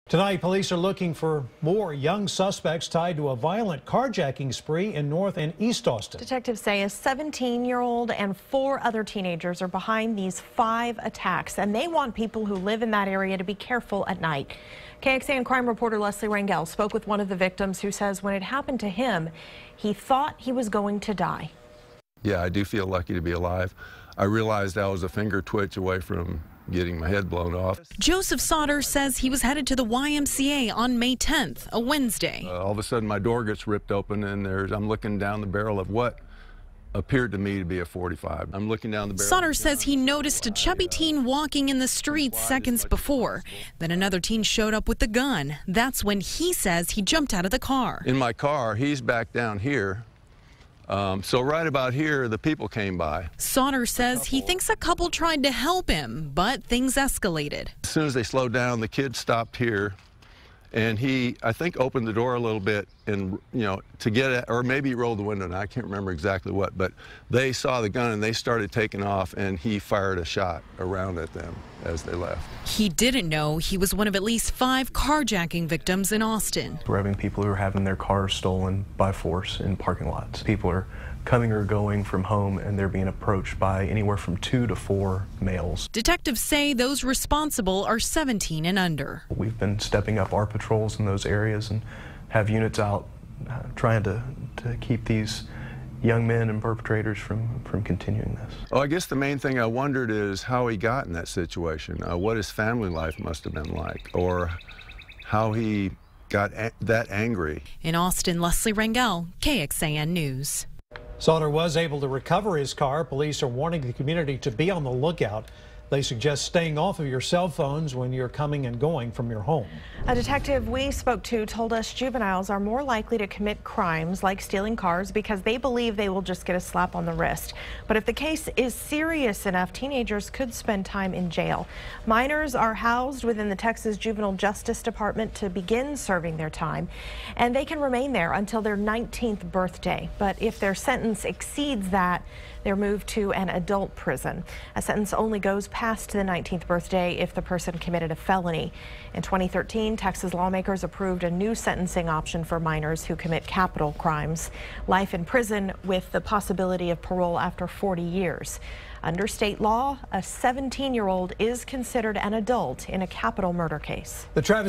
Tonight, police are looking for more young suspects tied to a violent carjacking spree in North and East Austin. Detectives say a 17-year-old and 4 other teenagers are behind these 5 attacks, and they want people who live in that area to be careful at night. KXAN crime reporter Leslie Rangel spoke with one of the victims who says when it happened to him, he thought he was going to die. Yeah, I do feel lucky to be alive. I realized I was a finger twitch away from getting my head blown off. Joseph Sauter says he was headed to the YMCA on May 10th, a Wednesday. All of a sudden my door gets ripped open and I'm looking down the barrel of what appeared to me to be a .45. I'm looking down the barrel. Sauter says he noticed a chubby teen walking in the streets seconds before. Then another teen showed up with the gun. That's when he says he jumped out of the car. In my car, he's back down here. So right about here, the people came by. Sauter says he thinks a couple tried to help him, but things escalated. As soon as they slowed down, the kid stopped here, and he, I think, opened the door a little bit and, to get it, or maybe he rolled the window, and I can't remember exactly what, but they saw the gun and they started taking off, and he fired a shot around at them as they left. He didn't know he was one of at least 5 carjacking victims in Austin. We're having people who are having their cars stolen by force in parking lots. People are coming or going from home, and they're being approached by anywhere from 2 to 4 males. Detectives say those responsible are 17 and under. We've been stepping up our patrols in those areas and have units out trying to keep these young men and perpetrators from continuing this. Oh, I guess the main thing I wondered is how he got in that situation, what his family life must have been like, or how he got that angry. In Austin, Leslie Rangel, KXAN News. Sauter was able to recover his car. Police are warning the community to be on the lookout. They suggest staying off of your cell phones when you're coming and going from your home. A detective we spoke to told us juveniles are more likely to commit crimes like stealing cars because they believe they will just get a slap on the wrist. But if the case is serious enough, teenagers could spend time in jail. Minors are housed within the Texas Juvenile Justice Department to begin serving their time, and they can remain there until their 19th birthday. But if their sentence exceeds that, they're moved to an adult prison. A sentence only goes past the 19th birthday if the person committed a felony. In 2013, Texas lawmakers approved a new sentencing option for minors who commit capital crimes: life in prison with the possibility of parole after 40 years. Under state law, a 17-year-old is considered an adult in a capital murder case. The Travis